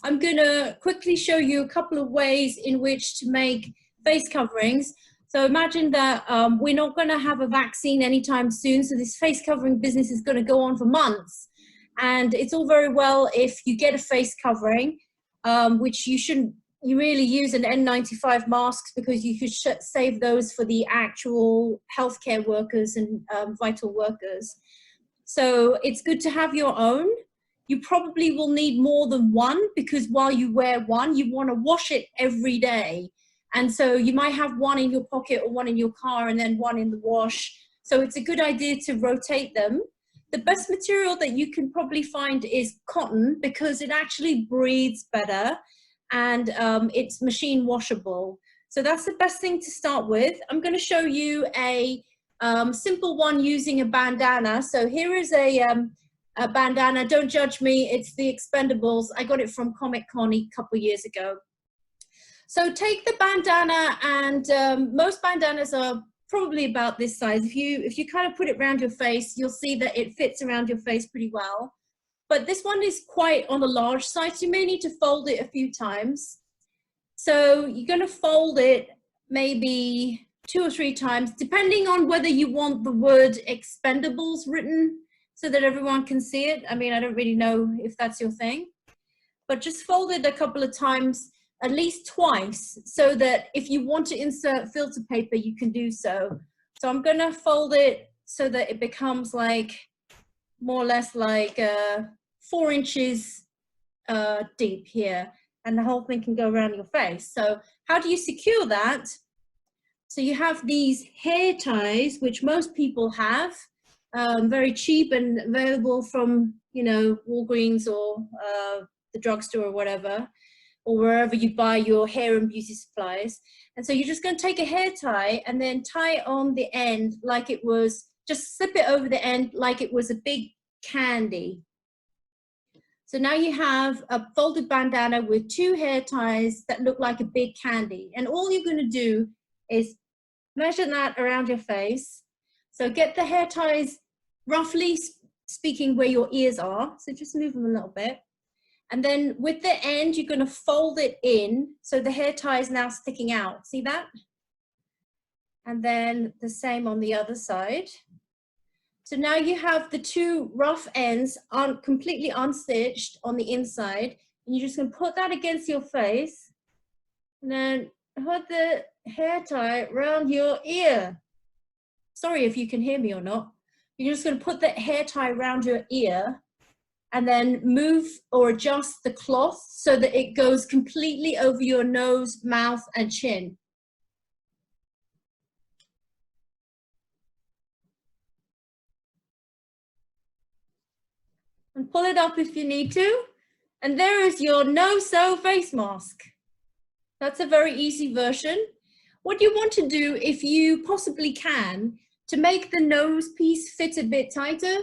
I'm gonna quickly show you a couple of ways in which to make face coverings. So imagine that we're not gonna have a vaccine anytime soon, so this face covering business is gonna go on for months. And it's all very well if you get a face covering, which you really use an N95 masks because you could save those for the actual healthcare workers and vital workers. So it's good to have your own. You probably will need more than one because while you wear one, you want to wash it every day. And so you might have one in your pocket or one in your car and then one in the wash. So it's a good idea to rotate them. The best material that you can probably find is cotton because it actually breathes better and it's machine washable. So that's the best thing to start with. I'm going to show you a simple one using a bandana. So here is a bandana. Don't judge me, it's the Expendables. I got it from Comic-Con a couple of years ago. So take the bandana, and most bandanas are probably about this size. If you kind of put it around your face, you'll see that it fits around your face pretty well. But this one is quite on the large side, so you may need to fold it a few times. So you're going to fold it maybe 2 or 3 times, depending on whether you want the word Expendables written so that everyone can see it. I mean, I don't really know if that's your thing, but just fold it a couple of times, at least twice, so that if you want to insert filter paper, you can do so. So I'm going to fold it so that it becomes like more or less like 4 inches deep here, and the whole thing can go around your face. So how do you secure that? So you have these hair ties, which most people have, very cheap and available from, you know, Walgreens or the drugstore or whatever, or wherever you buy your hair and beauty supplies. And so you're just going to take a hair tie and then tie it on the end like it was, just slip it over the end like it was a big candy. So now you have a folded bandana with 2 hair ties that look like a big candy. And all you're going to do is measure that around your face. So get the hair ties, roughly speaking, where your ears are. So just move them a little bit. And then with the end, you're going to fold it in. So the hair tie is now sticking out. See that? And then the same on the other side. So now you have the 2 rough ends completely unstitched on the inside. And you're just going to put that against your face. And then put the hair tie around your ear. Sorry if you can hear me or not. You're just going to put the hair tie around your ear and then move or adjust the cloth so that it goes completely over your nose, mouth, and chin. And pull it up if you need to. And there is your no-sew face mask. That's a very easy version. What you want to do, if you possibly can, to make the nose piece fit a bit tighter,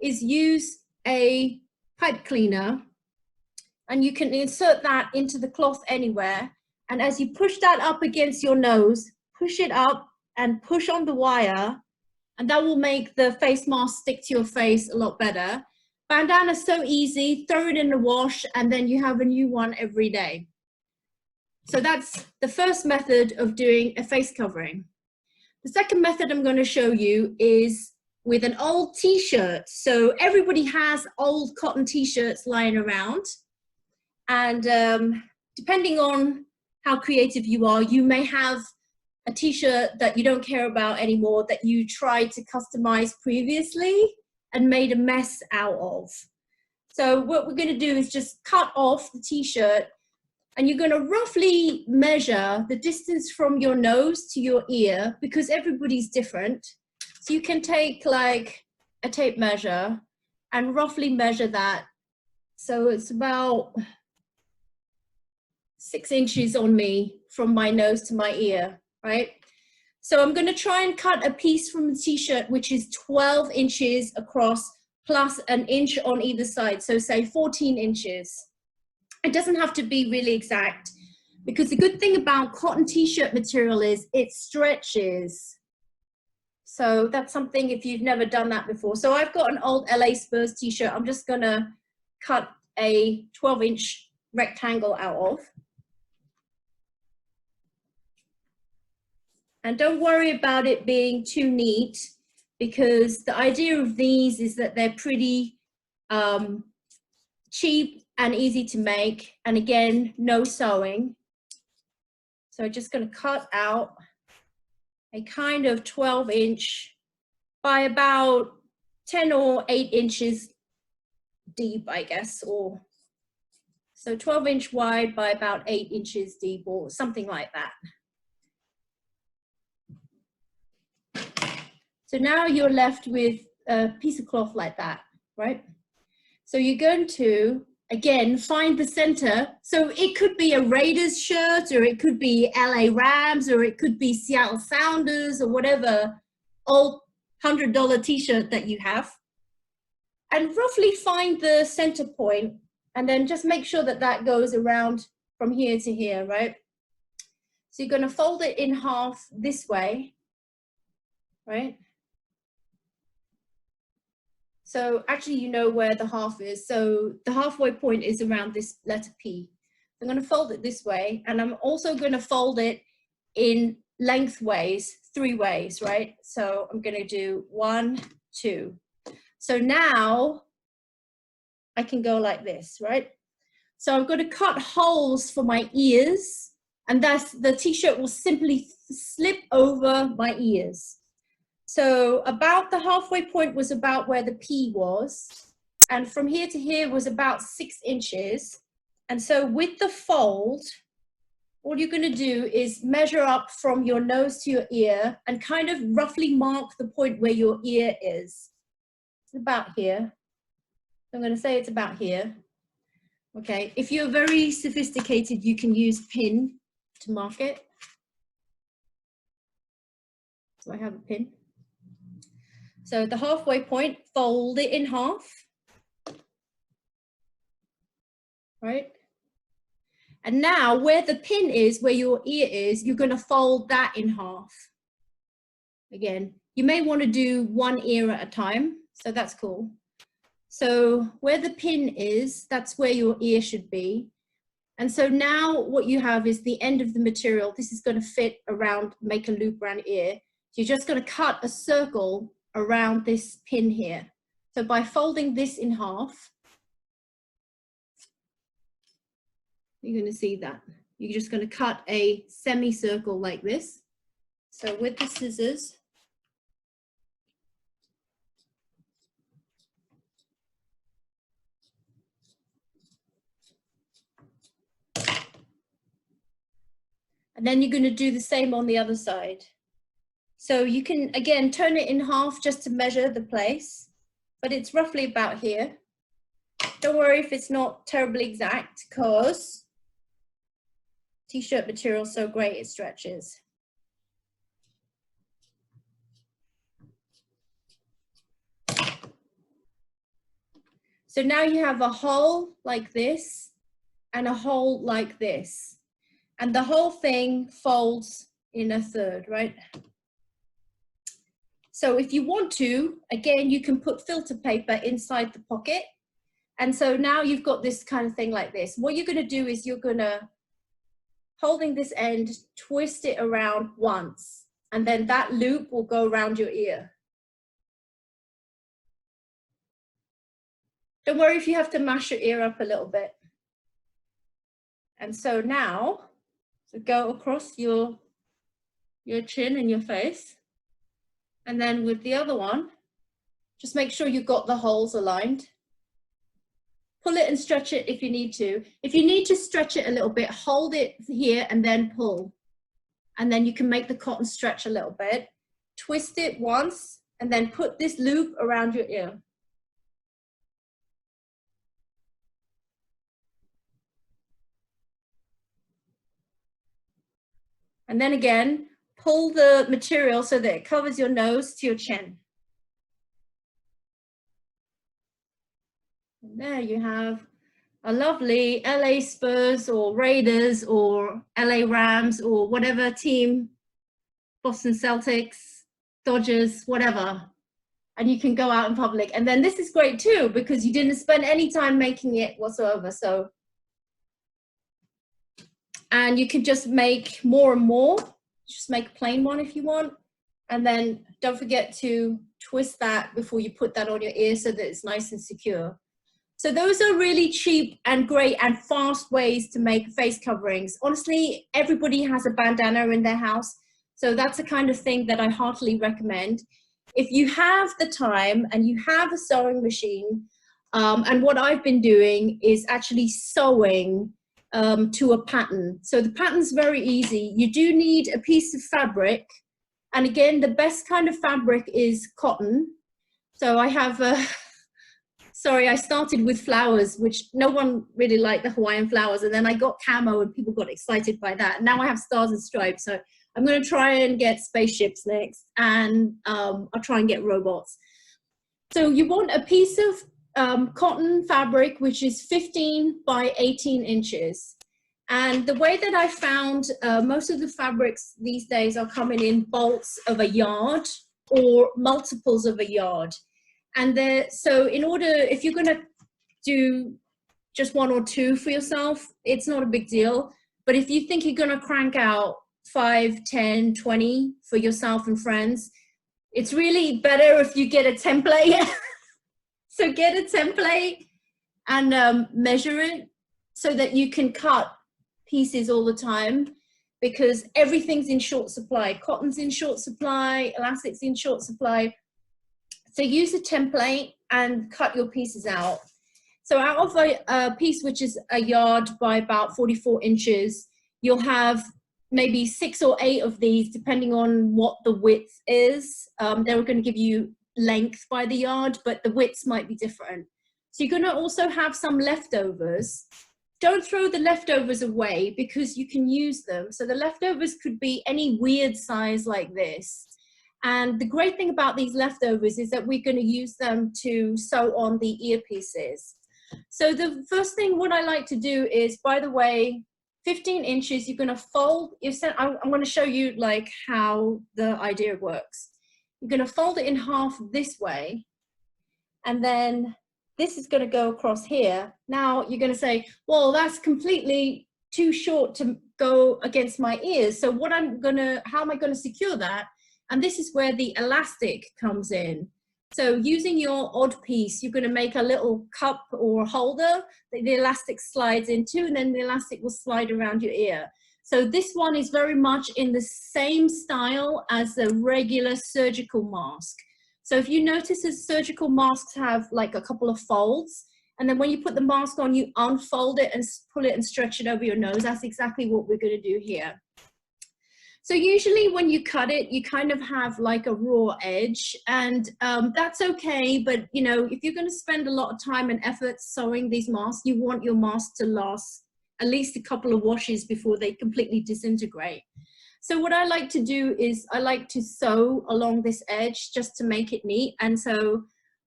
is use a pipe cleaner, and you can insert that into the cloth anywhere. And as you push that up against your nose, push it up and push on the wire, and that will make the face mask stick to your face a lot better. Bandana is so easy, throw it in the wash, and then you have a new one every day. So that's the first method of doing a face covering. The second method I'm going to show you is with an old t-shirt. So everybody has old cotton t-shirts lying around. And depending on how creative you are, you may have a t-shirt that you don't care about anymore that you tried to customize previously and made a mess out of. So what we're going to do is just cut off the t-shirt, and you're going to roughly measure the distance from your nose to your ear because everybody's different. So you can take like a tape measure and roughly measure that. So it's about 6 inches on me from my nose to my ear, right? So I'm going to try and cut a piece from the t-shirt which is 12 inches across plus 1 inch on either side. So say 14 inches. It doesn't have to be really exact because the good thing about cotton t-shirt material is it stretches. So that's something if you've never done that before. So I've got an old LA Spurs t-shirt. I'm just going to cut a 12-inch rectangle out of. And don't worry about it being too neat, because the idea of these is that they're pretty cheap and easy to make. And again, no sewing. So I'm just going to cut out a kind of 12-inch by about 10 or 8 inches deep, I guess, or so 12-inch wide by about 8 inches deep, or something like that. So now you're left with a piece of cloth like that, right? So you're going to, again, find the center. So it could be a Raiders shirt, or it could be LA Rams, or it could be Seattle Sounders, or whatever old $100 t-shirt that you have. And roughly find the center point, and then just make sure that that goes around from here to here, right? So you're going to fold it in half this way, right? So actually, you know where the half is. So the halfway point is around this letter P. I'm going to fold it this way, and I'm also going to fold it in lengthways, 3 ways, right? So I'm going to do 1, 2. So now I can go like this, right? So I'm going to cut holes for my ears, and that's the t-shirt will simply slip over my ears. So about the halfway point was about where the P was, and from here to here was about 6 inches. And so with the fold, all you're going to do is measure up from your nose to your ear and kind of roughly mark the point where your ear is. It's about here. I'm going to say it's about here. Okay, if you're very sophisticated, you can use pin to mark it. So I have a pin. So the halfway point, fold it in half, right? And now where the pin is, where your ear is, you're going to fold that in half. Again, you may want to do 1 ear at a time, so that's cool. So where the pin is, that's where your ear should be. And so now what you have is the end of the material. This is going to fit around, make a loop around ear. So you're just going to cut a circle around this pin here. So by folding this in half, you're going to see that. You're just going to cut a semicircle like this. So with the scissors, and then you're going to do the same on the other side. So you can, again, turn it in half just to measure the place, but it's roughly about here. Don't worry if it's not terribly exact, because t-shirt material is so great it stretches. So now you have a hole like this and a hole like this, and the whole thing folds in a third, right? So if you want to, again, you can put filter paper inside the pocket. And so now you've got this kind of thing like this. What you're going to do is you're going to, holding this end, twist it around once, and then that loop will go around your ear. Don't worry if you have to mash your ear up a little bit. And so now, so go across your chin and your face. And then with the other one, just make sure you've got the holes aligned. Pull it and stretch it if you need to. If you need to stretch it a little bit, hold it here and then pull. And then you can make the cotton stretch a little bit. Twist it once and then put this loop around your ear. And then again, pull the material so that it covers your nose to your chin. And there you have a lovely LA Spurs or Raiders or LA Rams or whatever team, Boston Celtics, Dodgers, whatever. And you can go out in public. And then this is great too, because you didn't spend any time making it whatsoever. So And you can just make more and more. Just make a plain one if you want. And then don't forget to twist that before you put that on your ear so that it's nice and secure. So those are really cheap and great and fast ways to make face coverings. Honestly, everybody has a bandana in their house. So that's the kind of thing that I heartily recommend. If you have the time and you have a sewing machine, and what I've been doing is actually sewing to a pattern. So the pattern's very easy. You do need a piece of fabric. And again, the best kind of fabric is cotton. So I have sorry, I started with flowers, which no one really liked the Hawaiian flowers. And then I got camo and people got excited by that. Now I have stars and stripes. So I'm going to try and get spaceships next. And I'll try and get robots. So you want a piece of cotton fabric, which is 15 by 18 inches. And the way that I found most of the fabrics these days are coming in bolts of a yard or multiples of a yard. And so in order, if you're going to do just one or two for yourself, it's not a big deal. But if you think you're going to crank out 5, 10, 20 for yourself and friends, it's really better if you get a template. So get a template and measure it so that you can cut pieces all the time, because everything's in short supply. Cotton's in short supply, elastic's in short supply. So use a template and cut your pieces out. So out of a piece which is a yard by about 44 inches, you'll have maybe 6 or 8 of these, depending on what the width is. They're going to give you length by the yard, but the widths might be different. So you're going to also have some leftovers. Don't throw the leftovers away because you can use them. So the leftovers could be any weird size like this. And the great thing about these leftovers is that we're going to use them to sew on the earpieces. So the first thing what I like to do is, by the way, 15 inches, you're going to fold. I'm going to show you like how the idea works. You're going to fold it in half this way. And then this is going to go across here. Now you're going to say, well, that's completely too short to go against my ears. So how am I going to secure that? And this is where the elastic comes in. So using your odd piece, you're going to make a little cup or holder that the elastic slides into, and then the elastic will slide around your ear. So this one is very much in the same style as a regular surgical mask. So if you notice that surgical masks have like a couple of folds, and then when you put the mask on, you unfold it and pull it and stretch it over your nose. That's exactly what we're going to do here. So usually when you cut it, you kind of have like a raw edge, and that's okay. But you know, if you're going to spend a lot of time and effort sewing these masks, you want your mask to last at least a couple of washes before they completely disintegrate. So what I like to do is I like to sew along this edge just to make it neat. And so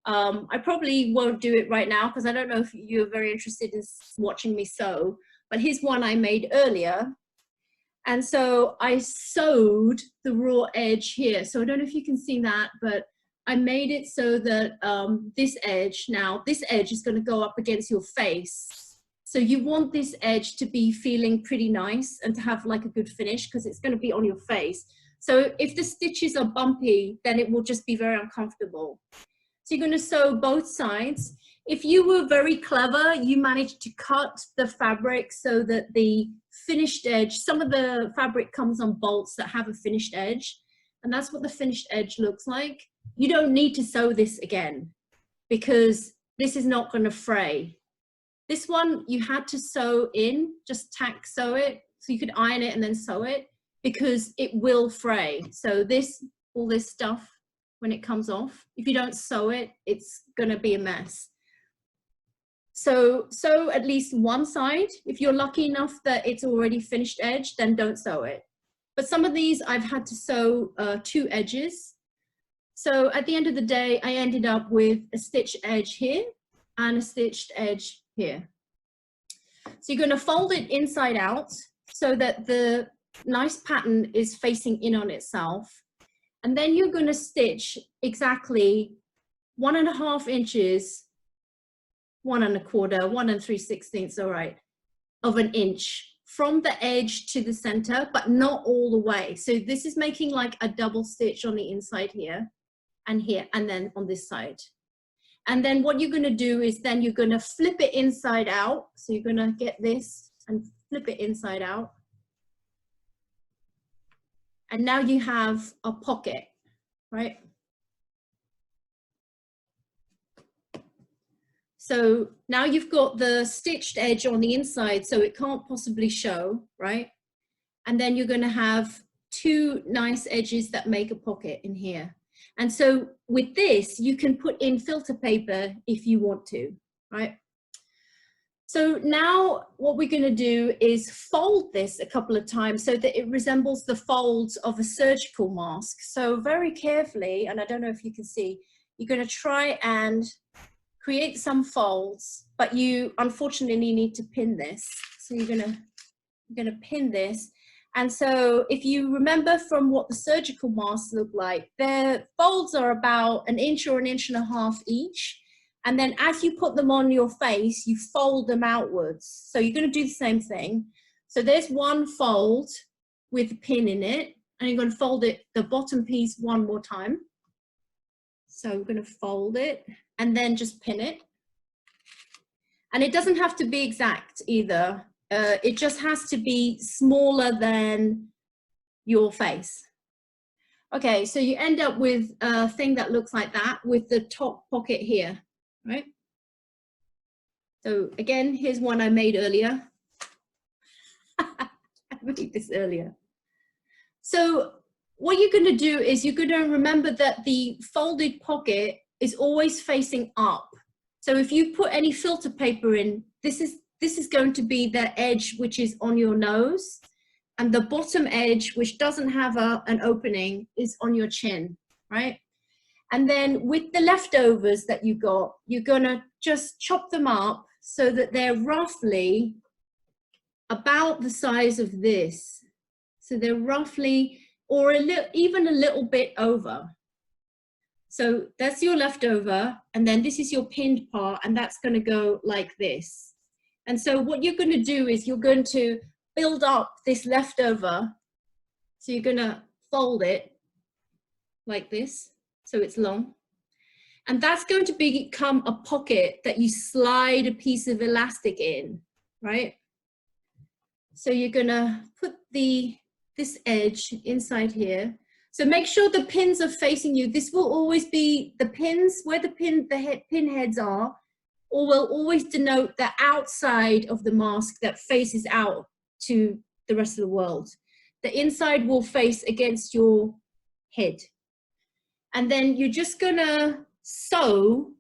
I probably won't do it right now because I don't know if you're very interested in watching me sew, but here's one I made earlier. And so I sewed the raw edge here. So I don't know if you can see that, but I made it so that this edge is going to go up against your face. So you want this edge to be feeling pretty nice and to have like a good finish because it's going to be on your face. So if the stitches are bumpy, then it will just be very uncomfortable. So you're going to sew both sides. If you were very clever, you managed to cut the fabric so that the finished edge, some of the fabric comes on bolts that have a finished edge, and that's what the finished edge looks like. You don't need to sew this again because this is not going to fray. This one you had to sew in, just tack sew it, so you could iron it and then sew it because it will fray. So all this stuff, when it comes off, if you don't sew it, it's going to be a mess. So sew at least one side. If you're lucky enough that it's already finished edge, then don't sew it. But some of these I've had to sew 2 edges. So at the end of the day, I ended up with a stitched edge here and a stitched edge here. So you're going to fold it inside out so that the nice pattern is facing in on itself. And then you're going to stitch exactly 1.5 inches, 1 1/4, 1 3/16, all right, of an inch from the edge to the center, but not all the way. So this is making like a double stitch on the inside here, and then on this side. And then what you're going to do is then you're going to flip it inside out. So you're going to get this and flip it inside out. And now you have a pocket, right? So now you've got the stitched edge on the inside, so it can't possibly show, right? And then you're going to have two nice edges that make a pocket in here. And so with this, you can put in filter paper if you want to, right? So now what we're going to do is fold this a couple of times so that it resembles the folds of a surgical mask. So very carefully, and I don't know if you can see, you're going to try and create some folds, but you unfortunately need to pin this. So you're going to pin this. And so if you remember from what the surgical masks look like, their folds are about 1 inch or 1.5 inches each. And then as you put them on your face, you fold them outwards. So you're going to do the same thing. So there's one fold with a pin in it, and you're going to fold it, the bottom piece, one more time. So we're going to fold it and then just pin it. And it doesn't have to be exact either. It just has to be smaller than your face. Okay, so you end up with a thing that looks like that with the top pocket here, right? So again, here's one I made earlier. I made this earlier. So what you're going to do is you're going to remember that the folded pocket is always facing up. So if you put any filter paper in, this is going to be the edge which is on your nose, and the bottom edge, which doesn't have an opening, is on your chin, right? And then with the leftovers that you got, you're gonna just chop them up so that they're roughly about the size of this. So they're roughly, or even a little bit over. So that's your leftover, and then this is your pinned part, and that's gonna go like this. And so what you're going to do is you're going to build up this leftover. So you're going to fold it like this, so it's long. And that's going to become a pocket that you slide a piece of elastic in, right? So you're going to put this edge inside here. So make sure the pins are facing you. This will always be the pins, where the pin heads are, or will always denote the outside of the mask that faces out to the rest of the world. The inside will face against your head. And then you're just gonna sew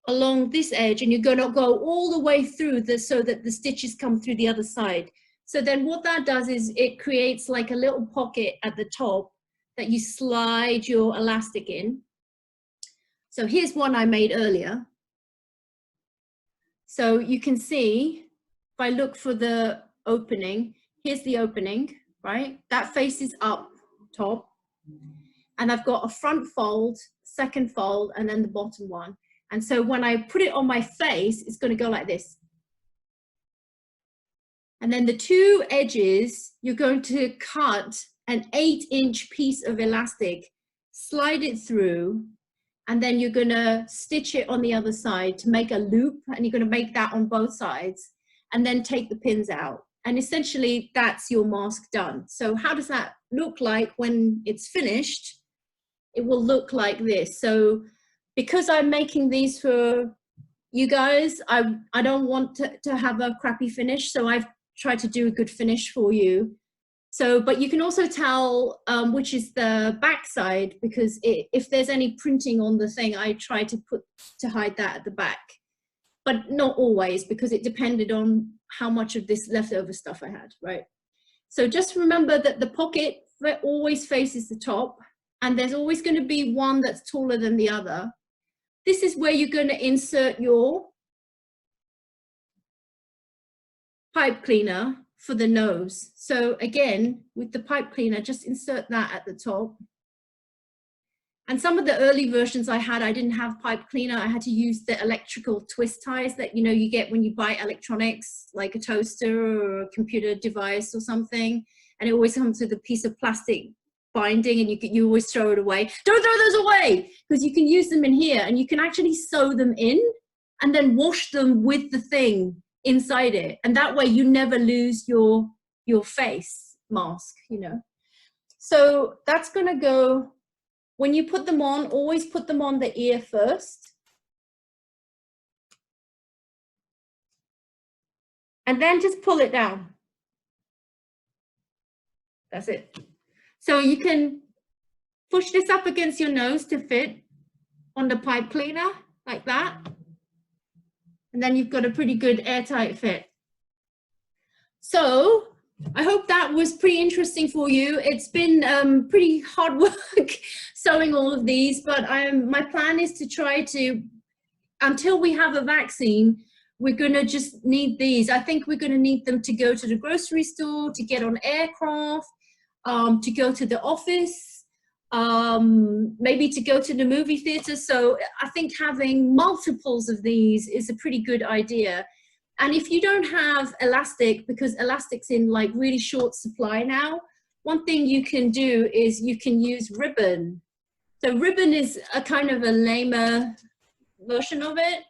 along this edge, and you're gonna go all the way through so that the stitches come through the other side. So then what that does is it creates like a little pocket at the top that you slide your elastic in. So here's one I made earlier. So you can see, if I look for the opening, here's the opening, right? That faces up top. And I've got a front fold, second fold, and then the bottom one. And so when I put it on my face, it's going to go like this. And then the two edges, you're going to cut an 8-inch piece of elastic, slide it through, and then you're going to stitch it on the other side to make a loop, and you're going to make that on both sides, and then take the pins out. And essentially that's your mask done. So how does that look like when it's finished? It will look like this. So because I'm making these for you guys, I don't want to have a crappy finish, so I've tried to do a good finish for you. So, but you can also tell which is the back side, because if there's any printing on the thing, I try to hide that at the back, but not always, because it depended on how much of this leftover stuff I had, right? So just remember that the pocket always faces the top, and there's always going to be one that's taller than the other. This is where you're going to insert your pipe cleaner for the nose. So again, with the pipe cleaner, just insert that at the top. And some of the early versions I didn't have pipe cleaner. I had to use the electrical twist ties that, you know, you get when you buy electronics, like a toaster or a computer device or something. And it always comes with a piece of plastic binding, and you always throw it away. Don't throw those away, because you can use them in here and you can actually sew them in and then wash them with the thing inside it. And that way you never lose your face mask, you know. So that's gonna go. When you put them on, always put them on the ear first. And then just pull it down. That's it. So you can push this up against your nose to fit on the pipe cleaner, like that. And then you've got a pretty good airtight fit. So I hope that was pretty interesting for you. It's been pretty hard work sewing all of these, but my plan is to try to, until we have a vaccine, we're gonna just need these. I think we're gonna need them to go to the grocery store, to get on aircraft, to go to the office, maybe to go to the movie theater. So I think having multiples of these is a pretty good idea. And if you don't have elastic, because elastic's in like really short supply now, one thing you can do is you can use ribbon. So ribbon is a kind of a lamer version of it.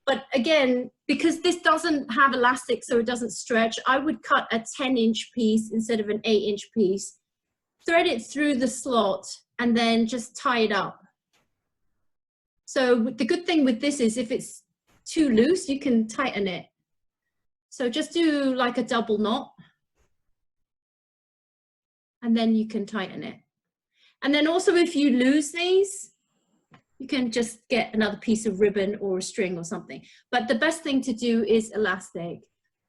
But again, because this doesn't have elastic, so it doesn't stretch, I would cut a 10-inch piece instead of an 8-inch piece, thread it through the slot, and then just tie it up. So the good thing with this is if it's too loose, you can tighten it. So just do like a double knot, and then you can tighten it. And then also if you lose these, you can just get another piece of ribbon or a string or something. But the best thing to do is elastic.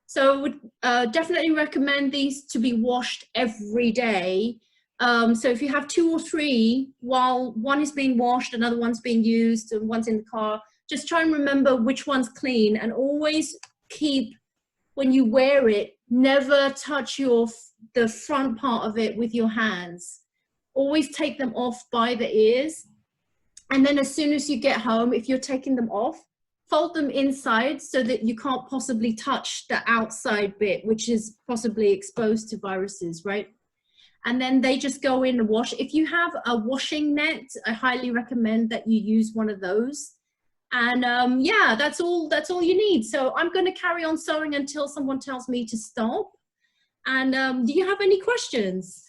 So I would definitely recommend these to be washed every day. So if you have 2 or 3, while one is being washed, another one's being used, and one's in the car, just try and remember which one's clean, and always keep, when you wear it, never touch the front part of it with your hands. Always take them off by the ears. And then as soon as you get home, if you're taking them off, fold them inside so that you can't possibly touch the outside bit, which is possibly exposed to viruses, right? And then they just go in and wash. If you have a washing net, I highly recommend that you use one of those. And yeah, that's all you need. So I'm going to carry on sewing until someone tells me to stop. And do you have any questions?